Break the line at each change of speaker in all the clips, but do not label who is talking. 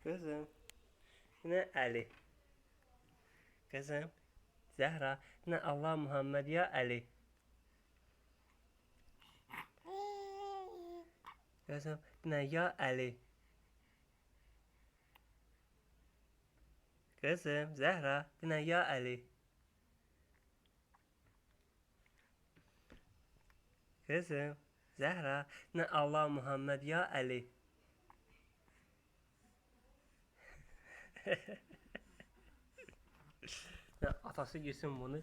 Kızım. Yine Ali. Kızım. Zehra. Yine Allah Muhammed ya Ali. Kızım. Yine ya Ali. Kızım. Zehra. Yine ya Ali. Kızım. Zehra. Yine Allah Muhammed ya Ali. Atası girsin bunu.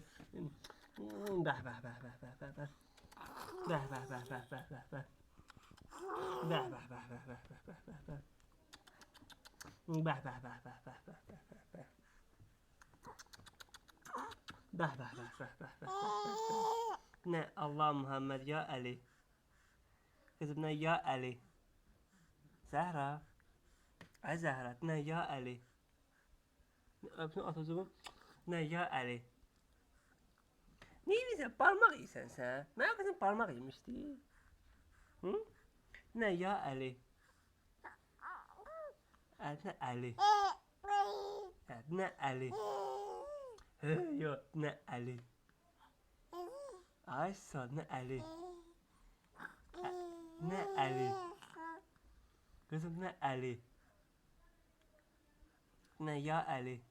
Bəh bəh bəh bəh bəh bəh bəh. Bəh bəh bəh bəh bəh bəh bəh. Bəh bəh bəh bəh bəh bəh bəh bəh bəh. Bəh bəh bəh bəh bəh bəh bəh bəh bəh. Bəh bəh bəh bəh bəh bəh bəh bəh. Nə Allah Muhammed ya Ali. Kızım nə ya Ali. Zəhra. Ay Zəhra nə ya Ali. Öpsün atacağım. Nə ya Ali. Ne yiyirsən? Parmaq yiyirsən sən? Mənim qızım parmaq yemişdi. Hı? Nə ya Ali. Nə Ali. Nə Ali. Yox, nə Ali. Ay sağ, nə Ali. Nə Ali. Qızım nə Ali. Nə ya Ali.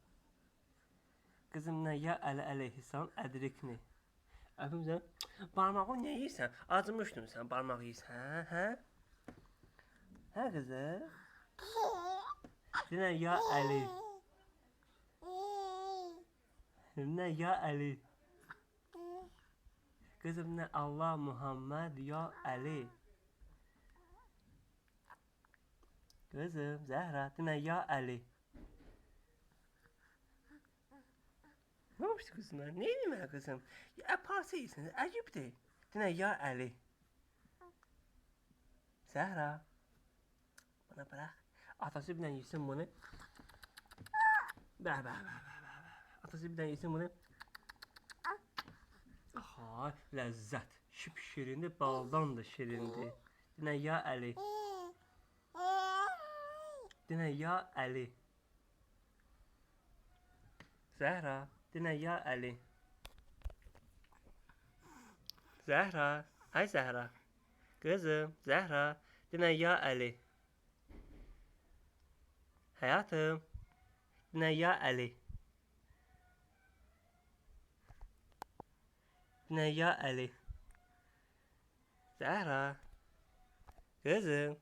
Qızım nə ya Ali əleyhissalam ədrikni. Öpüm sən. Parmağı nə yeyirsən? Acımışdın sən parmaq yeyirsən, hə? Hə qızım? Nə ya Ali. Nə ya Ali. Kızım ne Allah Muhammed ya Ali. Kızım Zehra ne ya Ali. Ne olmuştu kızına? Neydi mi kızım? Ya parça iyisin. Acıptı. Ne ya Ali. Zehra. Bana bırak. Atası birden yesin bunu. Bah bah bah bah bah. Atası birden yesin bunu. Aha lezzet. Şıp şirindi baldan da şirindi. Ne ya Ali. Ne ya Ali. Zehra. Ne ya Ali. Zehra. Hay Zehra. Kızım Zehra. Ne ya Ali. Hayatım. Ne ya Ali. Ne ya Ali. Zehra. Kızım.